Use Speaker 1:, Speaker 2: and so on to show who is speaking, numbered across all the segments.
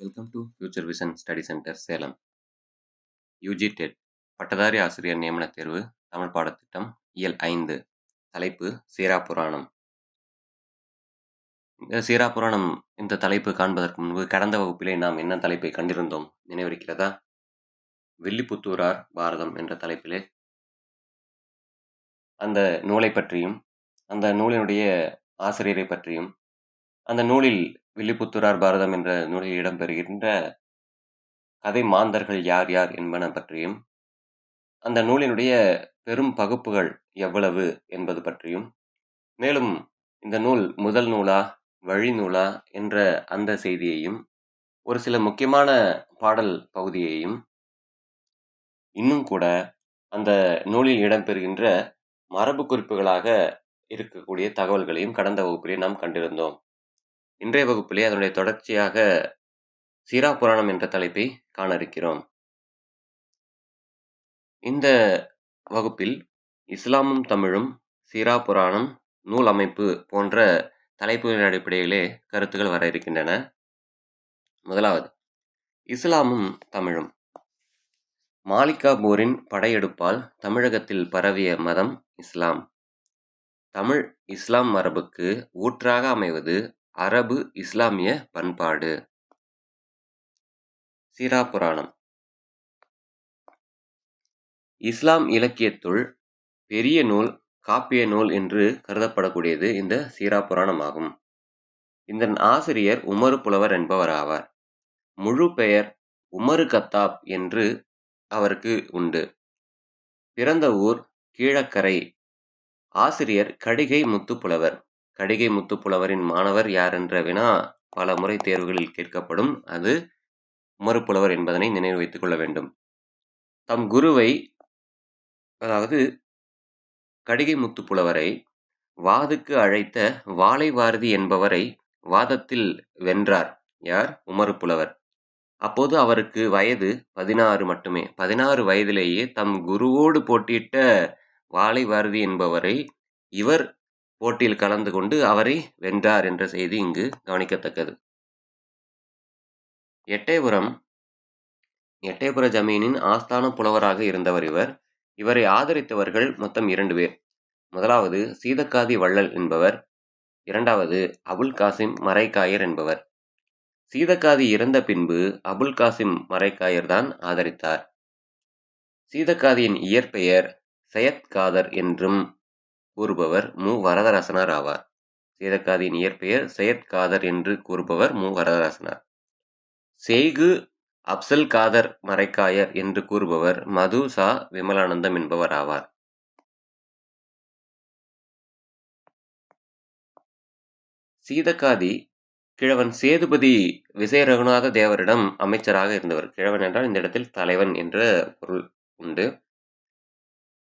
Speaker 1: Welcome to future vision study centre Salem. UG dead பட்டதாரி ஆசிரியர் நியமன தேர்வு தமிழ் பாடத்திட்டம் இயல் 5. தலைப்பு சீரா புராணம். இந்த சீரா புராணம் இந்த தலைப்பு காண்பதற்கு முன்பு கடந்த வகுப்பிலே நாம் என்ன தலைப்பை கண்டிருந்தோம் நினைவிருக்கிறதா? வில்லிபுத்தூரார் பாரதம் என்ற தலைப்பிலே அந்த நூலை பற்றியும் அந்த நூலினுடைய ஆசிரியரை பற்றியும் அந்த நூலில் வில்லிபுத்தூரார் பாரதம் என்ற நூலில் இடம்பெறுகின்ற கதை மாந்தர்கள் யார் யார் என்பன பற்றியும் அந்த நூலினுடைய பெரும் பகுப்புகள் எவ்வளவு என்பது பற்றியும், மேலும் இந்த நூல் முதல் நூலா வழி நூலா என்ற அந்த செய்தியையும், ஒரு சில முக்கியமான பாடல் பகுதியையும், இன்னும் கூட அந்த நூலில் இடம்பெறுகின்ற மரபு குறிப்புகளாக இருக்கக்கூடிய தகவல்களையும் கடந்த வகுப்பிலே நாம் கண்டிருந்தோம். இன்றைய வகுப்பிலே அதனுடைய தொடர்ச்சியாக சீரா புராணம் என்ற தலைப்பை காண இருக்கிறோம். இந்த வகுப்பில் இஸ்லாமும் தமிழும், சீரா புராணம், நூல் அமைப்பு போன்ற தலைப்புகளின் அடிப்படையிலே கருத்துக்கள் வர இருக்கின்றன. முதலாவது, இஸ்லாமும் தமிழும். மாலிகாபூரின் படையெடுப்பால் தமிழகத்தில் பரவிய மதம் இஸ்லாம். தமிழ் இஸ்லாம் மரபுக்கு ஊற்றாக அமைவது அரபு இஸ்லாமிய பண்பாடு. சீரா புராணம். இஸ்லாம் இலக்கியத்துள் பெரிய நூல், காப்பிய நூல் என்று கருதப்படக்கூடியது இந்த சீரா புராணம் ஆகும். இதன் ஆசிரியர் உமறு புலவர் என்பவர் ஆவார். முழு பெயர் உமறு கத்தாப் என்று அவருக்கு உண்டு. பிறந்த ஊர் கீழக்கரை. ஆசிரியர் கடிகை முத்துப்புலவர். கடிகை முத்துப்புலவரின் மாணவர் யார் என்ற வினா பல முறை தேர்வுகளில் கேட்கப்படும். அது உமறு புலவர் என்பதனை நினைவு வைத்துக் கொள்ள வேண்டும். தம் குருவை, அதாவது கடிகை முத்துப்புலவரை வாதுக்கு அழைத்த வாளைவாரதி என்பவரை வாதத்தில் வென்றார். யார்? உமறு புலவர். அப்போது அவருக்கு வயது 16 மட்டுமே. 16 வயதிலேயே தம் குருவோடு போட்டியிட்ட வாளைவாரதி என்பவரை இவர் போட்டியில் கலந்து கொண்டு அவரை வென்றார் என்ற செய்தி இங்கு கவனிக்கத்தக்கது. எட்டயபுர ஜமீனின் ஆஸ்தான புலவராக இருந்தவர் இவர். இவரை ஆதரித்தவர்கள் மொத்தம் 2 பேர். முதலாவது சீதக்காதி வள்ளல் என்பவர், இரண்டாவது அபுல் காசிம் மரைக்காயர் என்பவர். சீதக்காதி இறந்த பின்பு அபுல் காசிம் மரைக்காயர் தான் ஆதரித்தார். சீதக்காதியின் இயற்பெயர் சையத் காதர் என்றும் கூறுபவர் மு வரதராசனார் ஆவார். சீதக்காதியின் இயற்பெயர் சையத் காதர் என்று கூறுபவர் மு வரதராசனார். செய்கு அப்சல் காதர் மரைக்காயர் என்று கூறுபவர் மது சா விமலானந்தம் என்பவர் ஆவார். சீதக்காதி கிழவன் சேதுபதி விசய ரகுநாத தேவரிடம் அமைச்சராக இருந்தவர். கிழவன் என்றால் இந்த இடத்தில் தலைவன் என்ற பொருள் உண்டு.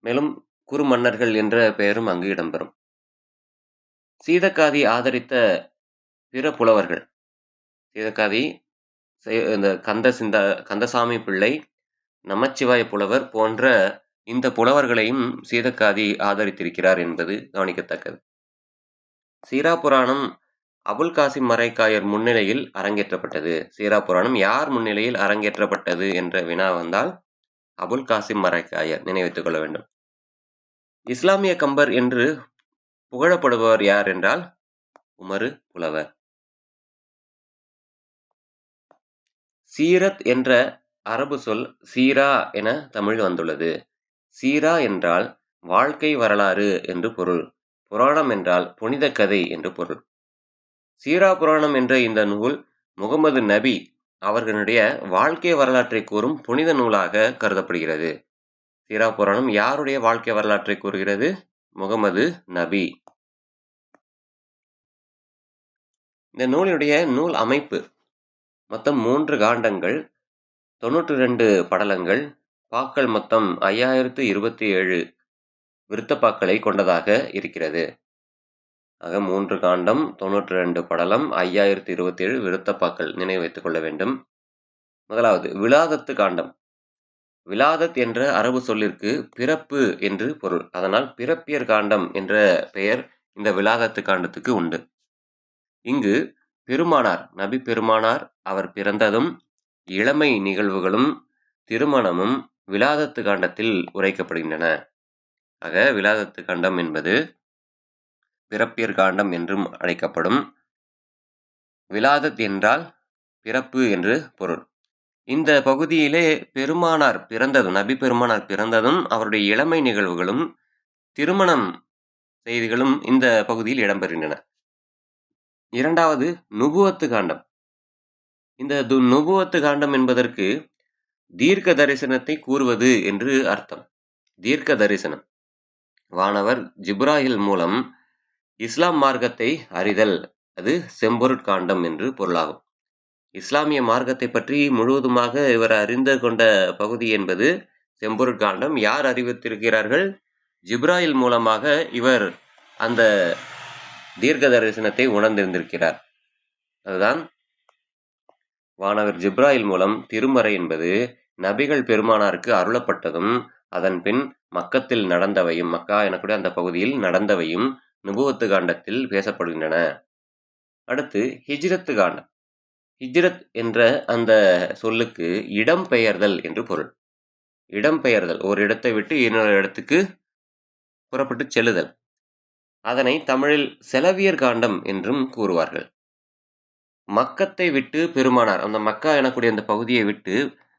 Speaker 1: மேலும் குறு மன்னர்கள் என்ற பெயரும் அங்கு இடம்பெறும். சீதக்காதி ஆதரித்த பிற புலவர்கள், சீதக்காதி இந்த கந்தசாமி பிள்ளை, நமச்சிவாய புலவர் போன்ற இந்த புலவர்களையும் சீதக்காதி ஆதரித்திருக்கிறார் என்பது கவனிக்கத்தக்கது. சீரா புராணம் அபுல் காசிம் மரைக்காயர் முன்னிலையில் அரங்கேற்றப்பட்டது. சீரா புராணம் யார் முன்னிலையில் அரங்கேற்றப்பட்டது என்ற வினா வந்தால் அபுல் காசிம் மரைக்காயர் நினைவித்துக் கொள்ள வேண்டும். இஸ்லாமிய கம்பர் என்று புகழப்படுபவர் யார் என்றால் உமறு புலவர். சீரத் என்ற அரபு சொல் சீரா என தமிழில் வந்துள்ளது. சீரா என்றால் வாழ்க்கை வரலாறு என்று பொருள். புராணம் என்றால் புனித கதை என்று பொருள். சீரா புராணம் என்ற இந்த நூல் முகமது நபி அவர்களுடைய வாழ்க்கை வரலாற்றை கூறும் புனித நூலாக கருதப்படுகிறது. சீரா புராணம் யாருடைய வாழ்க்கை வரலாற்றை கூறுகிறது? முகமது நபி. இந்த நூலினுடைய நூல் அமைப்பு மொத்தம் 3 காண்டங்கள், 92 படலங்கள், பாக்கள் மொத்தம் 5027 விருத்தப்பாக்களை கொண்டதாக இருக்கிறது. ஆக 3 காண்டம், 92 படலம், 5027 விருத்தப்பாக்கள் நினைவு வைத்துக் கொள்ள வேண்டும். முதலாவது விலாதத்து காண்டம். விலாதத் என்ற அரபு சொல்லிற்கு பிறப்பு என்று பொருள். அதனால் பிறப்பியர் காண்டம் என்ற பெயர் இந்த விலாதத்து காண்டத்துக்கு உண்டு. இங்கு பெருமானார் நபி பெருமானார் அவர் பிறந்ததும் இளமை நிகழ்வுகளும் திருமணமும் விலாதத்து காண்டத்தில் உரைக்கப்படுகின்றன. ஆக விலாதத்து காண்டம் என்பது பிறப்பியற் காண்டம் என்றும் அழைக்கப்படும். விலாதத் என்றால் பிறப்பு என்று பொருள். இந்த பகுதியிலே பெருமானார் பிறந்ததும் நபி பெருமானார் பிறந்ததும் அவருடைய இளமை நிகழ்வுகளும் திருமணம் செய்திகளும் இந்த பகுதியில் இடம்பெறுகின்றன. இரண்டாவது நுபுவத்து காண்டம். இந்த நுபுவத்து காண்டம் என்பதற்கு தீர்க்க தரிசனத்தை கூறுவது என்று அர்த்தம். தீர்க்க தரிசனம் வானவர் ஜிப்ராயில் மூலம் இஸ்லாம் மார்க்கத்தை அறிதல், அது செம்பொருட்காண்டம் என்று பொருளாகும். இஸ்லாமிய மார்க்கத்தை பற்றி முழுவதுமாக இவர் அறிந்து கொண்ட பகுதி என்பது செம்பொருட்காண்டம். யார் அறிவித்திருக்கிறார்கள்? ஜிப்ராயில் மூலமாக இவர் அந்த தீர்க்க தரிசனத்தை உணர்ந்திருந்திருக்கிறார். அதுதான் வானவர் ஜிப்ராயில் மூலம் திருமறை என்பது நபிகள் பெருமானாருக்கு அருளப்பட்டதும் அதன் பின் மக்கத்தில் நடந்தவையும், மக்கா எனக்கூடிய அந்த பகுதியில் நடந்தவையும் நுபுவத்து காண்டத்தில் பேசப்படுகின்றன. அடுத்து ஹிஜ்ரத்து காண்டம். ஹிஜ்ரத் என்ற அந்த சொல்லுக்கு இடம்பெயர்தல் என்று பொருள். இடம்பெயர்தல், ஒரு இடத்தை விட்டு இன்னொரு இடத்துக்கு புறப்பட்டு செல்லுதல். அதனை தமிழில் செலவியர் காண்டம் என்றும் கூறுவார்கள். மக்கத்தை விட்டு பெருமானார், அந்த மக்கா எனக்கூடிய அந்த பகுதியை விட்டு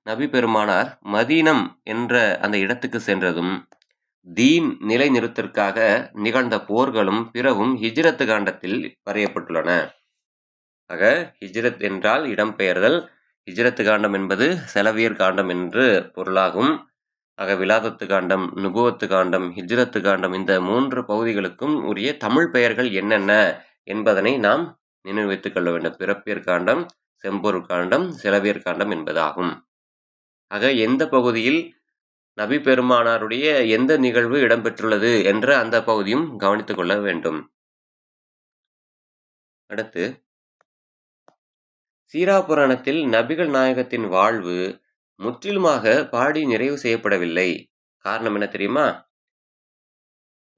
Speaker 1: நபி பெருமானார் மதீனம் என்ற அந்த இடத்துக்கு சென்றதும் தீன் நிலை நிறுத்திற்காக நிகழ்ந்த போர்களும் பிறவும் ஹிஜ்ரத்து காண்டத்தில் வரையப்பட்டுள்ளன. ஆக ஹிஜ்ரத் என்றால் இடம்பெயர்தல், ஹிஜ்ரத்து காண்டம் என்பது செலவியர் காண்டம் என்று பொருளாகும். ஆக விலாதத்து காண்டம், நுபுவத்து காண்டம், ஹிஜ்ரத்து காண்டம் இந்த 3 பகுதிகளுக்கும் உரிய தமிழ் பெயர்கள் என்னென்ன என்பதனை நாம் நினைவு வைத்துக் கொள்ள வேண்டும். பிறப்பியற் காண்டம், செம்பொருள் காண்டம், செலவியர் காண்டம் என்பதாகும். ஆக எந்த பகுதியில் நபி பெருமானாருடைய எந்த நிகழ்வு இடம்பெற்றுள்ளது என்ற அந்த பகுதியும் கவனித்துக் கொள்ள வேண்டும். அடுத்து சீரா புராணத்தில் நபிகள் நாயகத்தின் வாழ்வு முற்றிலுமாக பாடி நிறைவு செய்யப்படவில்லை. காரணம் என்ன தெரியுமா?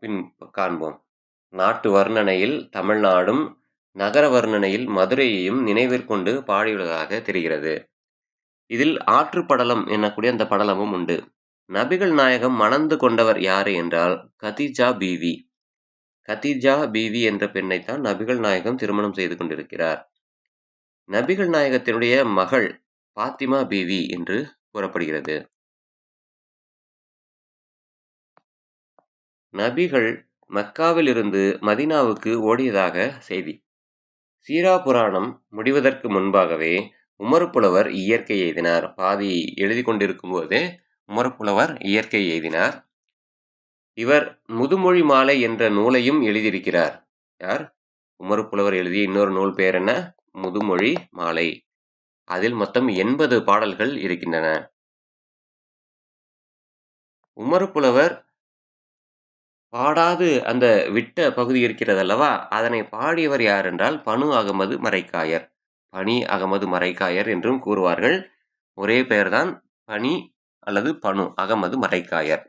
Speaker 1: பின் காண்போம். நாட்டு வர்ணனையில் தமிழ்நாடும், நகர வர்ணனையில் மதுரையையும் நினைவிற்கொண்டு பாடியுள்ளதாக தெரிகிறது. இதில் ஆற்றுப்படலம் எனக்கூடிய அந்த படலமும் உண்டு. நபிகள் நாயகம் மணந்து கொண்டவர் யாரு என்றால் கதீஜா பீவி. கதீஜா பீவி என்ற பெண்ணைத்தான் நபிகள் நாயகம் திருமணம் செய்து கொண்டிருக்கிறார். நபிகள் நாயகத்தினுடைய மகள் பாத்திமா பீவி என்று கூறப்படுகிறது. நபிகள் மக்காவில் இருந்து மதீனாவுக்கு ஓடியதாக செய்தி. சீரா புராணம் முடிவதற்கு முன்பாகவே உமறுப்புலவர் இயற்கை எய்தினார். பாதி எழுதி கொண்டிருக்கும் போதே உமறுப்புலவர் இயற்கை எய்தினார். இவர் முதுமொழி மாலை என்ற நூலையும் எழுதியிருக்கிறார். யார்? உமறுப்புலவர் எழுதிய இன்னொரு நூல் பெயர் என்ன? முதுமொழி மாலை. அதில் மொத்தம் 80 பாடல்கள் இருக்கின்றன. உமறுப்புலவர் பாடாது அந்த விட்ட பகுதி இருக்கிறது அல்லவா, அதனை பாடியவர் யார் என்றால் பனு அகமது மரைக்காயர். பனி அகமது மரைக்காயர் என்றும் கூறுவார்கள். ஒரே பெயர்தான், பனி அல்லது பனு அகமது மரைக்காயர்.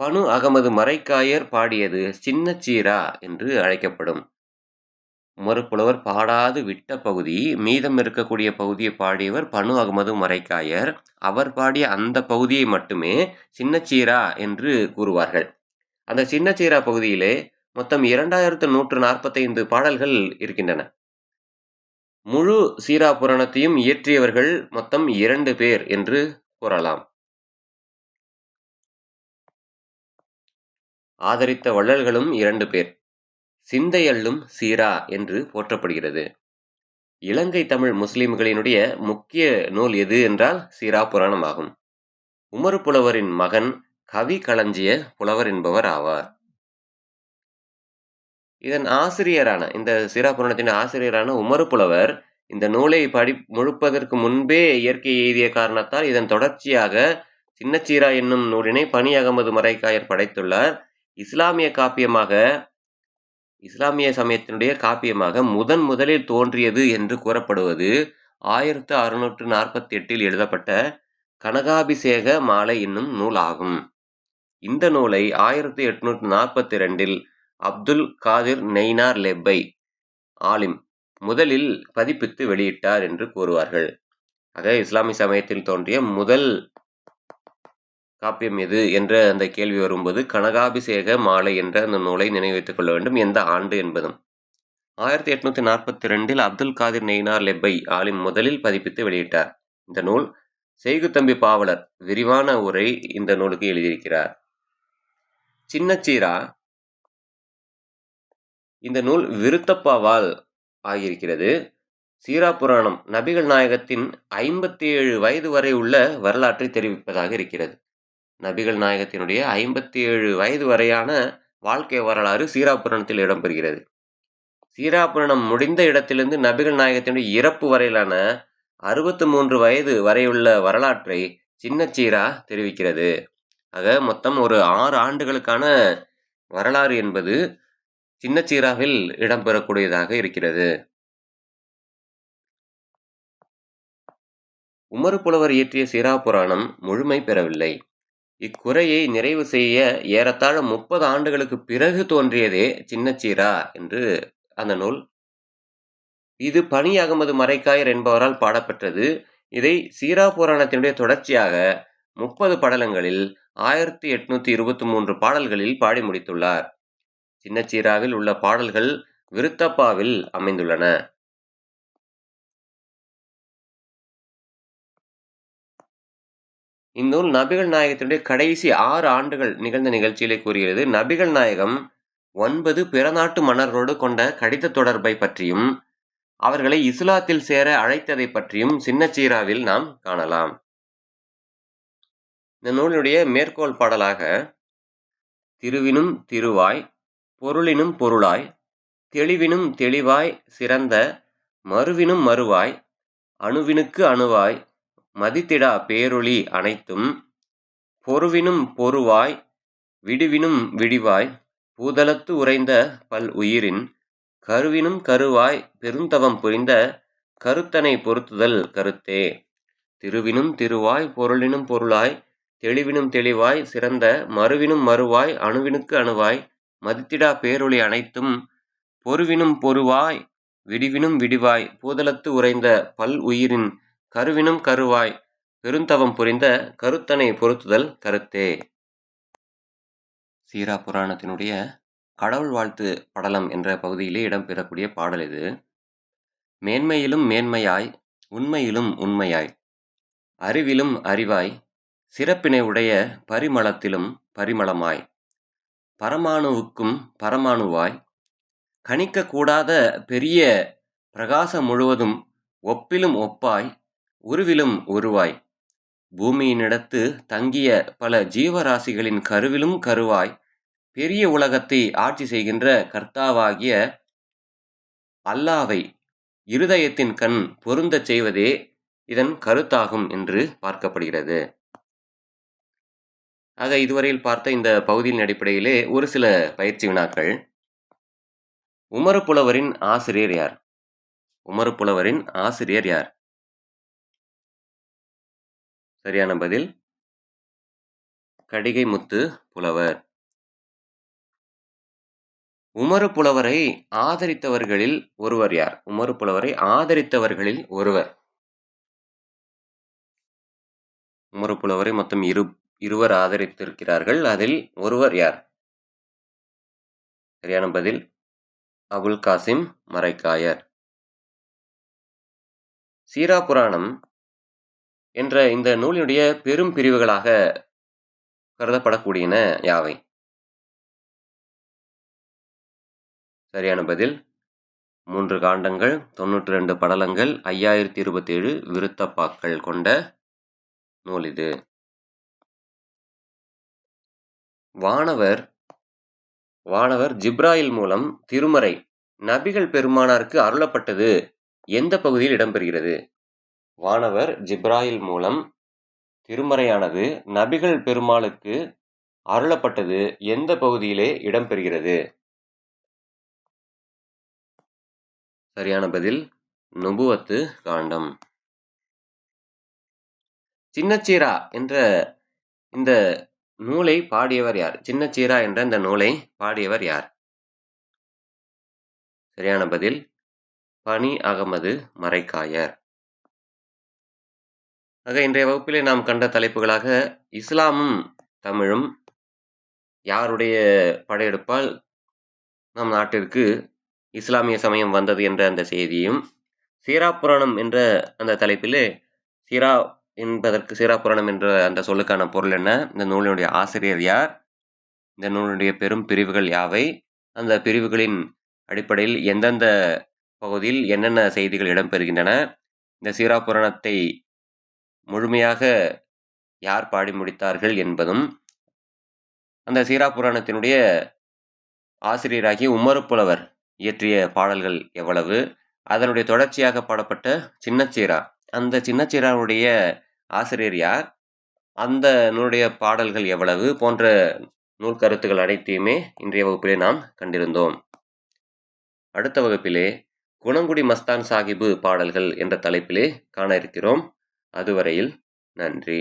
Speaker 1: பனு அகமது மரைக்காயர் பாடியது சின்னச்சீரா என்று அழைக்கப்படும். உமறுப்புலவர் பாடாது விட்ட பகுதி, மீதம் இருக்கக்கூடிய பகுதியை பாடியவர் பனு அகமது மரைக்காயர். அவர் பாடிய அந்த பகுதியை மட்டுமே சின்னச்சீரா என்று கூறுவார்கள். அந்த சின்னச்சீரா பகுதியிலே மொத்தம் 2145 பாடல்கள் இருக்கின்றன. முழு சீரா புராணத்தையும் இயற்றியவர்கள் மொத்தம் 2 பேர் என்று கூறலாம். ஆதரித்த வள்ளல்களும் 2 பேர். சிந்தையள்ளும் சீரா என்று போற்றப்படுகிறது. இலங்கை தமிழ் முஸ்லிம்களினுடைய முக்கிய நூல் எது என்றால் சீரா புராணம் ஆகும். உமறுப்புலவரின் மகன் கவி களஞ்சிய புலவர் என்பவர் ஆவார். இதன் ஆசிரியரான, இந்த சீரா புராணத்தின் ஆசிரியரான உமறுப்புலவர் இந்த நூலை முழுப்பதற்கு முன்பே இயற்கை எய்திய காரணத்தால் இதன் தொடர்ச்சியாக சின்னச்சீரா என்னும் நூலினை பனி அகமது மரைக்காயர் படைத்துள்ளார். இஸ்லாமிய சமயத்தினுடைய காப்பியமாக முதலில் தோன்றியது என்று கூறப்படுவது 1648 எழுதப்பட்ட கனகாபிஷேக மாலை என்னும் நூல் ஆகும். இந்த நூலை 1842 அப்துல் காதிர் நெய்னார் லெப்பை ஆலிம் முதலில் பதிப்பித்து வெளியிட்டார் என்று கூறுவார்கள். ஆக இஸ்லாமிய சமயத்தில் தோன்றிய முதல் காப்பியம் எது என்ற அந்த கேள்வி வரும்போது கனகாபிஷேக மாலை என்ற அந்த நூலை நினைவைத்துக் கொள்ள வேண்டும். எந்த ஆண்டு என்பதும் 1842 அப்துல் காதிர் நெய்னார் லெப்பை ஆலிம் முதலில் பதிப்பித்து வெளியிட்டார். இந்த நூல் செய்குத்தம்பி பாவலர் விரிவான உரை இந்த நூலுக்கு எழுதியிருக்கிறார். சின்னச்சீரா இந்த நூல் விருத்தப்பாவால் ஆகியிருக்கிறது. சீரா புராணம் நபிகள் நாயகத்தின் 57 வயது வரை உள்ள வரலாற்றை தெரிவிப்பதாக இருக்கிறது. நபிகள் நாயகத்தினுடைய 57 வயது வரையான வாழ்க்கை வரலாறு சீரா புராணத்தில் இடம்பெறுகிறது. சீரா புராணம் முடிந்த இடத்திலிருந்து நபிகள் நாயகத்தினுடைய இறப்பு வரையிலான 63 வயது வரையுள்ள வரலாற்றை சின்னச்சீரா தெரிவிக்கிறது. ஆக மொத்தம் ஒரு 6 ஆண்டுகளுக்கான வரலாறு என்பது சின்னச்சீராவில் இடம்பெறக்கூடியதாக இருக்கிறது. உமறு புலவர் இயற்றிய சீரா புராணம் முழுமை பெறவில்லை. இக்குறையை நிறைவு செய்ய ஏறத்தாழ 30 ஆண்டுகளுக்கு பிறகு தோன்றியதே சின்னச்சீரா என்று அந்த நூல். இது பனி அகமது மரைக்காயர் என்பவரால் பாடப்பெற்றது. இதை சீரா புராணத்தினுடைய தொடர்ச்சியாக 30 படலங்களில் 1823 பாடல்களில் பாடி முடித்துள்ளார். சின்னச்சீராவில் உள்ள பாடல்கள் விருத்தப்பாவில் அமைந்துள்ளன. இந்நூல் நபிகள் நாயகத்தினுடைய கடைசி 6 ஆண்டுகள் நிகழ்ந்த நிகழ்ச்சியிலே கூறுகிறது. நபிகள் நாயகம் 9 பிற நாட்டு மன்னர்களோடு கொண்ட கடித தொடர்பை பற்றியும் அவர்களை இஸ்லாத்தில் சேர அழைத்ததை பற்றியும் சின்னச்சீராவில் நாம் காணலாம். இந்த நூலுடைய மேற்கோள் பாடலாக திருவினும் திருவாய் பொருளினும் பொருளாய் தெளிவினும் தெளிவாய் சிறந்த மறுவினும் மறுவாய் அணுவினுக்கு அணுவாய் மதித்திடா பேரொளி அனைத்தும் பொருவினும் பொருவாய் விடுவினும் விடிவாய் பூதலத்து உறைந்த பல் உயிரின் கருவினும் கருவாய் பெருந்தவம் புரிந்த கருத்தனை பொருத்துதல் கருத்தே. திருவினும் திருவாய் பொருளினும் பொருளாய் தெளிவினும் தெளிவாய் சிறந்த மறுவினும் மறுவாய் அணுவினுக்கு அணுவாய் மதித்திடா பேரொளி அனைத்தும் பொருவினும் பொருவாய் விடிவினும் விடிவாய் பூதலத்து உறைந்த பல் உயிரின் கருவினும் கருவாய் பெருந்தவம் புரிந்த கருத்தனை பொருத்துதல் கருத்தே. சீரா புராணத்தினுடைய கடவுள் வாழ்த்து படலம் என்ற பகுதியிலே இடம்பெறக்கூடிய பாடல் இது. மேன்மையிலும் மேன்மையாய் உண்மையிலும் உண்மையாய் அறிவிலும் அறிவாய் சிறப்பினை உடைய பரிமளத்திலும் பரிமளமாய் பரமாணுவுக்கும் பரமாணுவாய் கணிக்க கூடாத பெரிய பிரகாசம் முழுவதும் ஒப்பிலும் ஒப்பாய் உருவிலும் உருவாய் பூமியினிடத்து தங்கிய பல ஜீவராசிகளின் கருவிலும் கருவாய் பெரிய உலகத்தை ஆட்சி செய்கின்ற கர்த்தாவாகிய அல்லாவை இருதயத்தின் கண் பொருந்தச் செய்வதே இதன் கருத்தாகும் என்று பார்க்கப்படுகிறது. ஆக இதுவரையில் பார்த்த இந்த பகுதியின் அடிப்படையிலே ஒரு சில பயிற்சி வினாக்கள். உமறு புலவரின் ஆசிரியர் யார்? உமறு புலவரின் ஆசிரியர் யார்? சரியான பதில் கடிகை முத்து புலவர். உமறு புலவரை ஆதரித்தவர்களில் ஒருவர் யார்? உமறு புலவரை ஆதரித்தவர்களில் ஒருவர். உமறு புலவரை மொத்தம் இருவர் ஆதரித்திருக்கிறார்கள். அதில் ஒருவர் யார்? சரியான பதில் அபுல் காசிம் மரைக்காயர். சீரா புராணம் என்ற இந்த நூலினுடைய பெரும் பிரிவுகளாக கருதப்படக்கூடியன யாவை? சரியான பதில் 3 காண்டங்கள் 92 படலங்கள் 5027 விருத்தப்பாக்கள் கொண்ட நூல் இது. வானவர் ஜிப்ராயில் மூலம் திருமறை நபிகள் பெருமானாருக்கு அருளப்பட்டது எந்த பகுதியில் இடம்பெறுகிறது? வானவர் ஜிப்ராயில் மூலம் திருமறையானது நபிகள் பெருமாளுக்கு அருளப்பட்டது எந்த பகுதியிலே இடம்பெறுகிறது? சரியான பதில் நுபுவத்து காண்டம். சின்னச்சீரா என்ற இந்த நூலை பாடியவர் யார்? சின்னச்சீரா என்ற இந்த நூலை பாடியவர் யார்? சரியான பதில் பனி அகமது மரைக்காயர். ஆக இன்றைய வகுப்பிலே நாம் கண்ட தலைப்புகளாக இஸ்லாமும் தமிழும், யாருடைய படையெடுப்பால் நம் நாட்டிற்கு இஸ்லாமிய சமயம் வந்தது என்ற அந்த செய்தியும், சீரா புராணம் என்ற அந்த தலைப்பிலே சீரா என்பதற்கு சீரா புராணம் என்ற அந்த சொல்லுக்கான பொருள் என்ன, இந்த நூலினுடைய ஆசிரியர் யார், இந்த நூலினுடைய பெரும் பிரிவுகள் யாவை, அந்த பிரிவுகளின் அடிப்படையில் எந்தெந்த பகுதியில் என்னென்ன செய்திகள் இடம்பெறுகின்றன, இந்த சீரா புராணத்தை முழுமையாக யார் பாடி முடித்தார்கள் என்பதும், அந்த சீரா புராணத்தினுடைய ஆசிரியராகிய உமறுப்புலவர் இயற்றிய பாடல்கள் எவ்வளவு, அதனுடைய தொடர்ச்சியாக பாடப்பட்ட சின்னச்சீரா, அந்த சின்னச்சீராவுடைய ஆசிரியர் யார், அந்த நூலுடைய பாடல்கள் எவ்வளவு போன்ற நூல் கருத்துக்கள் அனைத்தையுமே இன்றைய வகுப்பிலே நாம் கண்டிருந்தோம். அடுத்த வகுப்பிலே குணங்குடி மஸ்தான் சாஹிபு பாடல்கள் என்ற தலைப்பிலே காண இருக்கிறோம். அதுவரையில் நன்றி.